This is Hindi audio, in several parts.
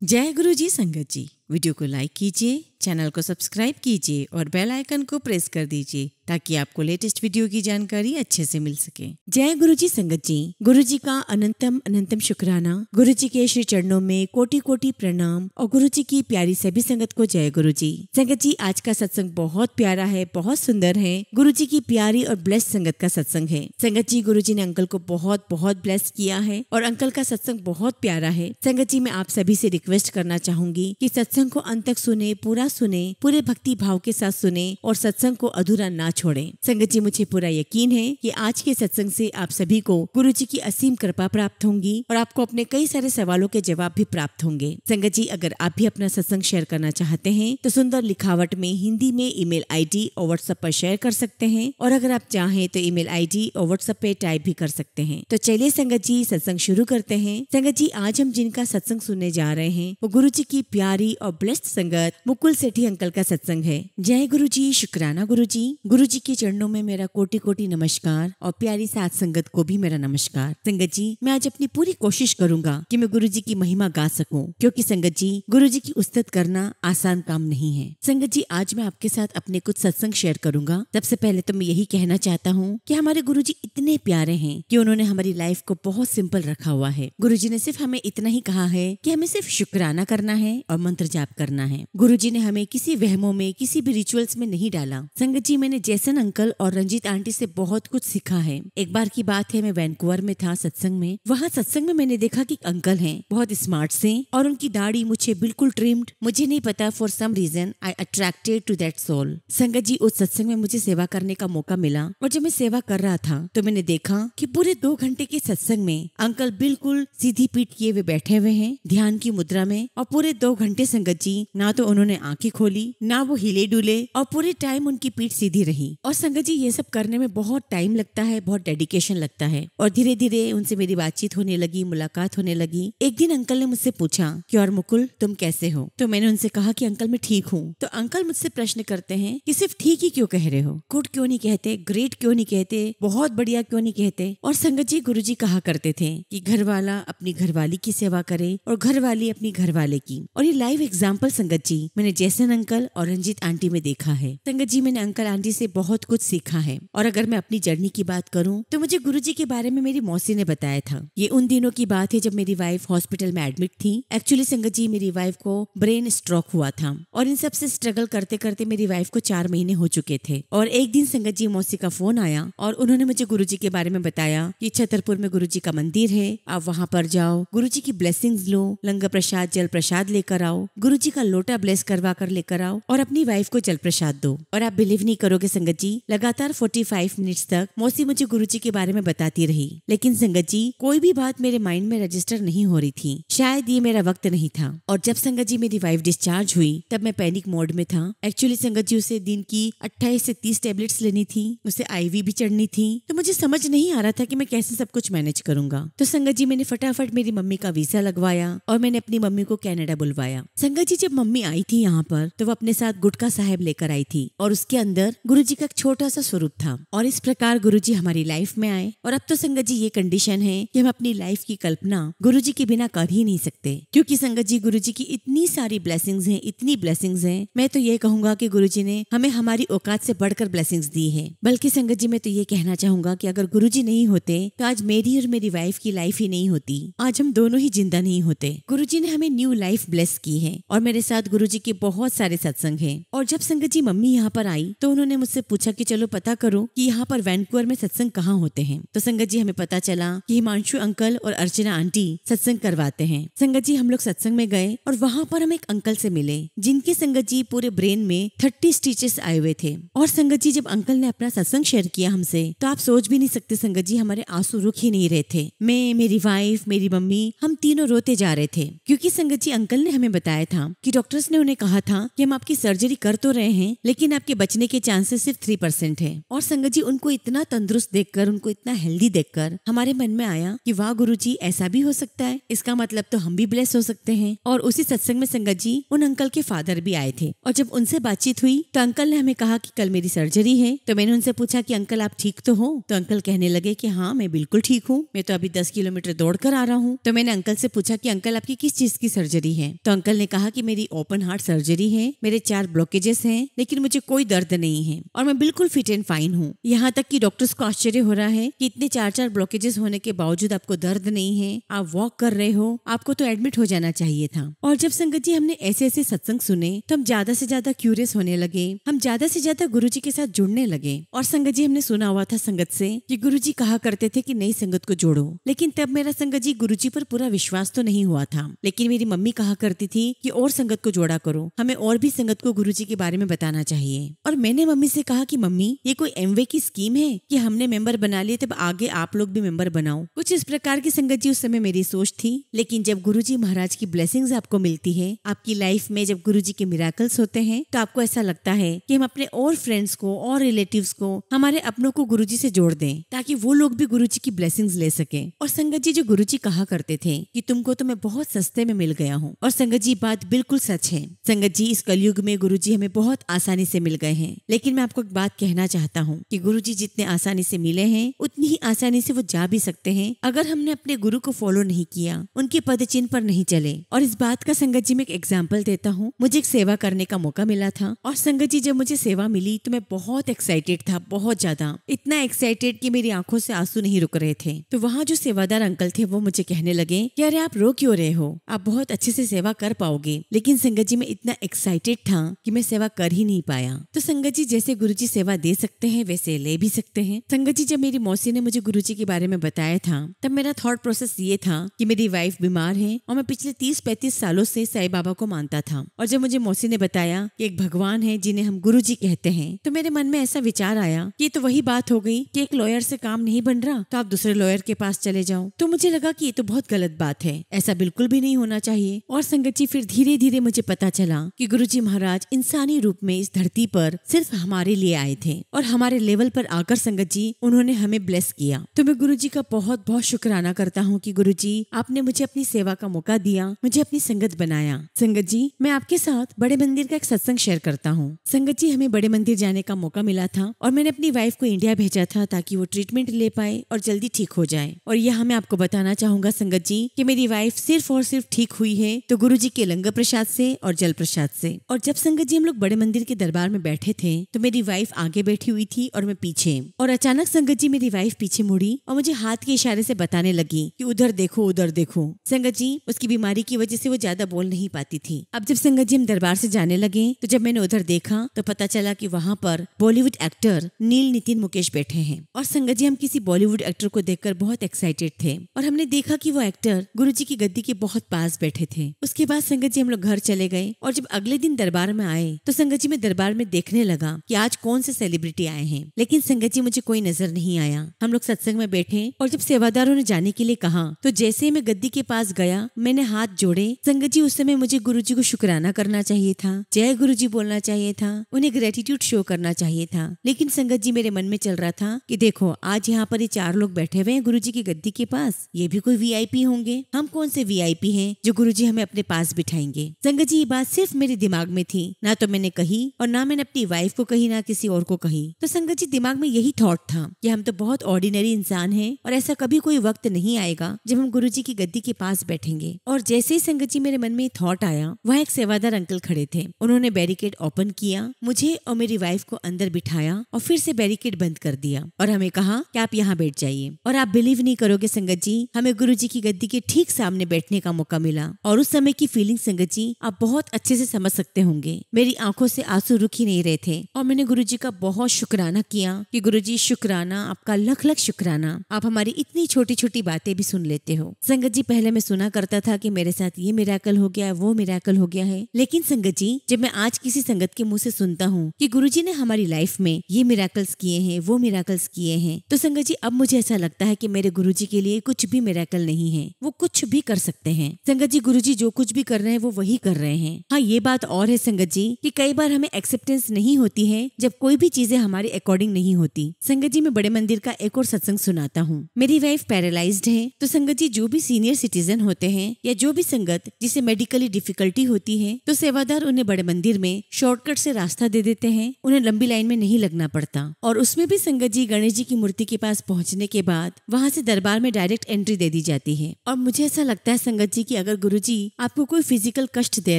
जय गुरु जी संगत जी। वीडियो को लाइक कीजिए, चैनल को सब्सक्राइब कीजिए और बेल आइकन को प्रेस कर दीजिए ताकि आपको लेटेस्ट वीडियो की जानकारी अच्छे से मिल सके। जय गुरु जी संगत जी। गुरु जी का अनंतम अनंतम शुक्राना। गुरु जी के श्री चरणों में कोटि कोटि प्रणाम और गुरु जी की प्यारी सभी संगत को जय गुरु जी। संगत जी, आज का सत्संग बहुत प्यारा है, बहुत सुंदर है। गुरु जी की प्यारी और ब्लेस्ड संगत का सत्संग है। संगत जी, गुरु जी ने अंकल को बहुत बहुत ब्लेस किया है और अंकल का सत्संग बहुत प्यारा है। संगत जी, मैं आप सभी से रिक्वेस्ट करना चाहूंगी कि सत्संग को अंत तक सुने, पूरा सुने, पूरे भक्ति भाव के साथ सुने और सत्संग को अधूरा ना छोड़ें। संगत जी, मुझे पूरा यकीन है कि आज के सत्संग से आप सभी को गुरु जी की असीम कृपा प्राप्त होंगी और आपको अपने कई सारे सवालों के जवाब भी प्राप्त होंगे। संगत जी, अगर आप भी अपना सत्संग शेयर करना चाहते हैं तो सुंदर लिखावट में हिंदी में ईमेल आईडी और व्हाट्सएप पर शेयर कर सकते हैं और अगर आप चाहें तो ईमेल आईडी और व्हाट्सएप पे टाइप भी कर सकते हैं। तो चलिए संगत जी, सत्संग शुरू करते हैं। संगत जी, आज हम जिनका सत्संग सुनने जा रहे हैं वो गुरु जी की प्यारी और ब्लेस्ड संगत मुकुल सेठी अंकल का सत्संग है। जय गुरु जी, शुक्राना गुरु जी। गुरु जी के चरणों में मेरा कोटि कोटि नमस्कार और प्यारी साथ संगत को भी मेरा नमस्कार। संगत जी, मैं आज अपनी पूरी कोशिश करूंगा कि मैं गुरु जी की महिमा गा सकूं, क्योंकि संगत जी, गुरु जी की उस्तत करना आसान काम नहीं है। संगत जी, आज मैं आपके साथ अपने कुछ सत्संग शेयर करूंगा। सबसे पहले तो मैं यही कहना चाहता हूँ कि हमारे गुरु जी इतने प्यारे हैं कि उन्होंने हमारी लाइफ को बहुत सिंपल रखा हुआ है। गुरु जी ने सिर्फ हमें इतना ही कहा है कि हमें सिर्फ शुक्राना करना है और मंत्र जाप करना है। गुरु जी ने हमें किसी वहमों में, किसी भी रिचुअल्स में नहीं डाला। संगत जी, मैंने जैसन अंकल और रंजीत आंटी से बहुत कुछ सीखा है। एक बार की बात है, मैं वैंकूवर में था सत्संग में। वहाँ सत्संग में मैंने देखा कि अंकल हैं, बहुत स्मार्ट से और उनकी दाढ़ी मुझे बिल्कुल ट्रिम्ड। मुझे नहीं पता, for some reason I attracted to that soul. Sangat ji, उस सत्संग में मुझे सेवा करने का मौका मिला और जब मैं सेवा कर रहा था तो मैंने देखा कि पूरे 2 घंटे के सत्संग में अंकल बिल्कुल सीधी पीठ किए हुए बैठे हुए हैं, ध्यान की मुद्रा में। और पूरे 2 घंटे संगत जी, ना तो उन्होंने आंखें खोली, ना वो हिले डुले और पूरे टाइम उनकी पीठ सीधी रही। और संगत जी, ये सब करने में बहुत टाइम लगता है, बहुत डेडिकेशन लगता है। और धीरे धीरे उनसे मेरी बातचीत होने लगी, मुलाकात होने लगी। एक दिन अंकल ने मुझसे पूछा कि और मुकुल, तुम कैसे हो? तो मैंने उनसे कहा कि अंकल, मैं ठीक हूँ। तो अंकल मुझसे प्रश्न करते हैं कि सिर्फ ठीक ही क्यों कह रहे हो? गुड क्यों नहीं कहते? ग्रेट क्यों नहीं कहते? बहुत बढ़िया क्यों नहीं कहते? और संगत जी, गुरु जी कहा करते थे कि घर वाला अपनी घरवाली की सेवा करे और घरवाली अपनी घरवाले की। और ये लाइव एग्जाम्पल संगत जी मैंने जैसन अंकल और रंजीत आंटी में देखा है। संगत जी, मैंने अंकल आंटी से बहुत कुछ सीखा है। और अगर मैं अपनी जर्नी की बात करूं तो मुझे गुरु जी के बारे में मेरी मौसी ने बताया था। ये उन दिनों की बात है जब मेरी वाइफ हॉस्पिटल में एडमिट थी। एक्चुअली संगत जी, मेरी वाइफ को ब्रेन स्ट्रोक हुआ था और इन सब से स्ट्रगल करते करते मेरी वाइफ को 4 महीने हो चुके थे। और एक दिन संगत जी, मौसी का फोन आया और उन्होंने मुझे गुरु जी के बारे में बताया कि छतरपुर में गुरु जी का मंदिर है, आप वहाँ पर जाओ, गुरु जी की ब्लेसिंग्स लो, लंगर प्रसाद जल प्रसाद लेकर आओ, गुरु जी का लोटा ब्लेस करवा कर लेकर आओ और अपनी वाइफ को जल प्रसाद दो। और आप बिलीव नहीं करोगे संगत जी, लगातार 45 मिनट्स तक मौसी मुझे गुरु जी के बारे में बताती रही। लेकिन संगत जी, कोई भी बात मेरे माइंड में रजिस्टर नहीं हो रही थी। शायद ये मेरा वक्त नहीं था। और जब संगत जी मेरी वाइफ डिस्चार्ज हुई तब मैं पैनिक मोड में था। एक्चुअली संगत जी, उसे दिन की 28 से 30 टेबलेट्स लेनी थी, उसे आईवी भी चढ़नी थी। तो मुझे समझ नहीं आ रहा था कि मैं कैसे सब कुछ मैनेज करूंगा। तो संगत जी, मैंने फटाफट मेरी मम्मी का वीजा लगवाया और मैंने अपनी मम्मी को कनाडा बुलवाया। संगत जी, जब मम्मी आई थी यहाँ पर तो वो अपने साथ गुटका साहब लेकर आई थी और उसके अंदर गुरु जी का एक छोटा सा स्वरूप था। और इस प्रकार गुरु जी हमारी लाइफ में आए। और अब तो संगत जी, ये कंडीशन है कि हम अपनी लाइफ की कल्पना गुरु जी के बिना कर ही नहीं सकते, क्योंकि संगत जी, गुरु जी की इतनी सारी ब्लेसिंग्स हैं, इतनी ब्लेसिंग्स हैं। मैं तो ये कहूंगा कि गुरु जी ने हमें हमारी औकात से बढ़कर ब्लेसिंग्स दी है। बल्कि संगत जी, मैं तो ये कहना चाहूंगा कि अगर गुरु जी नहीं होते तो आज मेरी और मेरी वाइफ की लाइफ ही नहीं होती, आज हम दोनों ही जिंदा नहीं होते। गुरु जी ने हमें न्यू लाइफ ब्लेस की है और मेरे साथ गुरु जी के बहुत सारे सत्संग हैं। और जब संगत जी मम्मी यहाँ पर आई तो उन्होंने मुझसे पूछा कि चलो पता करो कि यहाँ पर वैंकूवर में सत्संग कहाँ होते हैं। तो संगत जी, हमें पता चला कि हिमांशु अंकल और अर्चना आंटी सत्संग करवाते हैं। संगत जी, हम लोग सत्संग में गए और वहाँ पर हम एक अंकल से मिले जिनके संगत जी पूरे ब्रेन में 30 स्टिचेस आए हुए थे। और संगत जी, जब अंकल ने अपना सत्संग शेयर किया हमसे तो आप सोच भी नहीं सकते संगत जी, हमारे आंसू रुक ही नहीं रहे थे। मैं, मेरी वाइफ, मेरी मम्मी, हम तीनों रोते जा रहे थे, क्योंकि संगत जी अंकल ने हमें बताया था कि डॉक्टर्स ने उन्हें कहा था कि हम आपकी सर्जरी कर तो रहे हैं, लेकिन आपके बचने के चांसेस सिर्फ 3% है। और संगत जी, उनको इतना तंदुरुस्त देखकर, उनको इतना हेल्दी देखकर हमारे मन में आया कि वाह गुरुजी, ऐसा भी हो सकता है, इसका मतलब तो हम भी ब्लेस हो सकते हैं। और उसी सत्संग में संगत जी उन अंकल के फादर भी आए थे, और जब उनसे बातचीत हुई तो अंकल ने हमें कहा कि कल मेरी सर्जरी है। तो मैंने उनसे पूछा कि अंकल आप ठीक तो हो? तो अंकल कहने लगे कि हाँ, मैं बिल्कुल ठीक हूँ, मैं तो अभी 10 किलोमीटर दौड़ कर आ रहा हूँ। तो मैंने अंकल से पूछा कि अंकल आपकी किस चीज की सर्जरी है? तो अंकल ने कहा कि मेरी ओपन हार्ट सर्जरी है, मेरे 4 ब्लॉकेजेस हैं, लेकिन मुझे कोई दर्द नहीं है और मैं बिल्कुल फिट एंड फाइन हूँ। यहाँ तक कि डॉक्टर्स को आश्चर्य हो रहा है कि इतने 4 ब्लॉकेजेस होने के बावजूद आपको दर्द नहीं है, आप वॉक कर रहे हो, आपको तो एडमिट हो जाना चाहिए था। और जब संगत जी हमने ऐसे ऐसे सत्संग सुने तो हम ज्यादा से ज्यादा क्यूरियस होने लगे, हम ज्यादा से ज्यादा गुरुजी के साथ जुड़ने लगे। और संगत जी हमने सुना हुआ था संगत से कि गुरुजी कहा करते थे कि नई संगत को जोड़ो, लेकिन तब मेरा संगत जी गुरुजी पर पूरा विश्वास तो नहीं हुआ था। लेकिन मेरी मम्मी कहा करती थी कि और संगत को जोड़ा करो, हमें और भी संगत को गुरुजी के बारे में बताना चाहिए। और मैंने मम्मी से कहा कि मम्मी, ये कोई एमवे की स्कीम है कि हमने मेंबर बना लिए तब आगे आप लोग भी मेंबर बनाओ? कुछ इस प्रकार की संगत जी उस समय मेरी सोच थी। लेकिन जब गुरुजी महाराज की ब्लेसिंग्स आपको मिलती है, आपकी लाइफ में जब गुरुजी के मिराकल्स होते हैं, तो आपको ऐसा लगता है कि हम अपने और फ्रेंड्स को और रिलेटिव्स को, हमारे अपनों को गुरुजी से जोड़ दें ताकि वो लोग भी गुरुजी की ब्लेसिंग्स ले सके। और संगत जी, जो गुरुजी कहा करते थे कि तुमको तो मैं बहुत सस्ते में मिल गया हूँ, और संगत जी बात बिल्कुल सच है। संगत जी, इस कलयुग में गुरुजी हमें बहुत आसानी से मिल गए हैं, लेकिन मैं आपको एक बात कहना चाहता हूँ कि गुरुजी जितने आसानी से मिले हैं, उतनी ही आसानी से वो जा भी सकते हैं अगर हमने अपने गुरु को फॉलो नहीं किया, उनके पद चिन्ह पर नहीं चले। और इस बात का संगत जी मैं एक एग्जाम्पल देता हूँ। मुझे एक सेवा करने का मौका मिला था, और संगत जी जब मुझे सेवा मिली तो मैं बहुत एक्साइटेड था, बहुत ज्यादा, इतना एक्साइटेड कि मेरी आंखों से आंसू नहीं रुक रहे थे। तो वहाँ जो सेवादार अंकल थे वो मुझे कहने लगे कि अरे आप रो क्यों रहे हो, आप बहुत अच्छे से सेवा कर पाओगे। लेकिन संगत जी मैं इतना एक्साइटेड था कि मैं सेवा कर ही नहीं पाया। तो संगत जी, जैसे गुरुजी सेवा दे सकते हैं वैसे ले भी सकते हैं। संगत जी, जब मेरी मौसी ने मुझे गुरुजी के बारे में बताया था, तब मेरा थॉट प्रोसेस ये था कि मेरी वाइफ बीमार है और मैं पिछले 30-35 सालों से साईं बाबा को मानता था। और जब मुझे मौसी ने बताया कि एक भगवान है जिन्हें हम गुरुजी कहते हैं, तो मेरे मन में ऐसा विचार आया कि ये तो वही बात हो गई कि एक लॉयर से काम नहीं बन रहा तो आप दूसरे लॉयर के पास चले जाओ। तो मुझे लगा कि ये तो बहुत गलत बात है, ऐसा बिल्कुल भी नहीं होना चाहिए। और संगत जी, फिर धीरे धीरे मुझे पता चला कि गुरुजी महाराज इंसानी रूप में इस धरती पर सिर्फ हमारे लिए आए थे, और हमारे लेवल पर आकर संगत जी उन्होंने हमें ब्लेस किया। तो मैं गुरुजी का बहुत बहुत शुक्राना करता हूँ कि गुरुजी आपने मुझे अपनी सेवा का मौका दिया, मुझे अपनी संगत बनाया। संगत जी, मैं आपके साथ बड़े मंदिर का एक सत्संग शेयर करता हूँ। संगत जी, हमें बड़े मंदिर जाने का मौका मिला था, और मैंने अपनी वाइफ को इंडिया भेजा था ताकि वो ट्रीटमेंट ले पाए और जल्दी ठीक हो जाए। और यहाँ मैं आपको बताना चाहूंगा संगत जी कि मेरी वाइफ सिर्फ और सिर्फ ठीक हुई है तो गुरुजी के लंगर प्रसाद से और जल प्रसाद से। और जब संगत जी हम लोग बड़े मंदिर के दरबार में बैठे थे तो मेरी वाइफ आगे बैठी हुई थी और मैं पीछे, और अचानक संगत जी मेरी वाइफ पीछे मुड़ी और मुझे हाथ के इशारे से बताने लगी कि उधर देखो, उधर देखो। संगत जी, उसकी बीमारी की वजह से वो ज्यादा बोल नहीं पाती थी। अब जब संगत जी हम दरबार से जाने लगे तो जब मैंने उधर देखा तो पता चला कि वहाँ पर बॉलीवुड एक्टर नील नितिन मुकेश बैठे हैं। और संगत जी, हम किसी बॉलीवुड एक्टर को देखकर बहुत एक्साइटेड थे, और हमने देखा कि वो एक्टर गुरुजी की गद्दी के बहुत पास बैठे थे। उसके बाद संगत जी हम लोग घर चले गए, और जब अगले दिन दरबार में आए तो संगत जी मैं दरबार में देखने लगा कि आज कौन से सेलिब्रिटी आए हैं, लेकिन संगत जी मुझे कोई नजर नहीं आया। हम लोग सत्संग में बैठे, और जब सेवादारों ने जाने के लिए कहा तो जैसे ही मैं गद्दी के पास गया, मैंने हाथ जोड़े। संगत जी, उस समय मुझे गुरुजी को शुक्राना करना चाहिए था, जय गुरुजी बोलना चाहिए था, उन्हें ग्रेटिट्यूड शो करना चाहिए था। लेकिन संगत जी, मेरे मन में चल रहा था कि देखो आज यहाँ पर ये 4 लोग बैठे हुए हैं गुरुजी की गद्दी के पास, ये भी कोई वीआईपी होंगे, हम कौन से वीआईपी हैं जो गुरुजी हमें अपने पास बिठाएंगे। संगत जी, ये बात सिर्फ मेरे दिमाग में थी, ना तो मैंने कही और ना मैंने अपनी वाइफ को कही, ना किसी और को कही। तो संगत जी, दिमाग में यही थॉट था कि हम तो बहुत ऑर्डिनरी इंसान हैं और ऐसा कभी कोई वक्त नहीं आएगा जब हम गुरुजी की गद्दी के पास बैठेंगे। और जैसे ही संगत जी मेरे मन में थॉट आया, वहाँ एक सेवादार अंकल खड़े थे। उन्होंने बैरिकेड ओपन किया, मुझे और मेरी वाइफ को अंदर बिठाया और फिर से बैरिकेड बंद कर दिया, और हमें कहा कि आप यहाँ बैठ जाइए। और आप बिलीव नहीं करोगे संगत जी, हमें गुरुजी की गद्दी के ठीक सामने बैठने का मौका मिला। और उस समय की फीलिंग संगत जी आप बहुत अच्छे से समझ सकते होंगे। मेरी आंखों से आंसू रुक ही नहीं रहे थे, और मैंने गुरुजी का बहुत शुक्राना किया कि गुरुजी शुक्राना, आपका लख लख शुक्राना, आप हमारी इतनी छोटी छोटी बातें भी सुन लेते हो। संगत जी, पहले मैं सुना करता था कि मेरे साथ ये मिरेकल हो गया, वो मिरेकल हो गया है, लेकिन संगत जी जब मैं आज किसी संगत के मुंह से सुनता हूँ कि गुरुजी ने हमारी लाइफ में ये मिरेकल्स किए हैं, वो मिरेकल्स किए हैं, तो संगत जी अब मुझे ऐसा लगता है कि मेरे गुरुजी के लिए कुछ भी मिरेकल नहीं है, वो कुछ भी कर सकते हैं। संगत जी, गुरुजी जो कुछ भी कर रहे हैं वो वही कर रहे हैं। हाँ, ये बात और है संगत जी कि कई बार हमें एक्सेप्टेंस नहीं होती है जब कोई भी चीजें हमारे अकॉर्डिंग नहीं होती। संगत जी मैं बड़े मंदिर का एक और सत्संग सुनाता हूँ। मेरी वाइफ पैरालाइज्ड है, तो संगत जी जो भी सीनियर सिटीजन होते हैं या जो भी संगत जिसे मेडिकली डिफिकल्टी होती है, तो सेवादार उन्हें बड़े मंदिर में शॉर्टकट से रास्ता दे देते हैं, उन्हें लंबी लाइन में नहीं लगना पड़ता। और उसमें भी संगत जी गणेश जी की मूर्ति के पास पहुंचने के बाद वहां से दरबार में डायरेक्ट एंट्री दे दी जाती है। और मुझे ऐसा लगता है संगत जी कि अगर गुरुजी आपको कोई फिजिकल कष्ट दे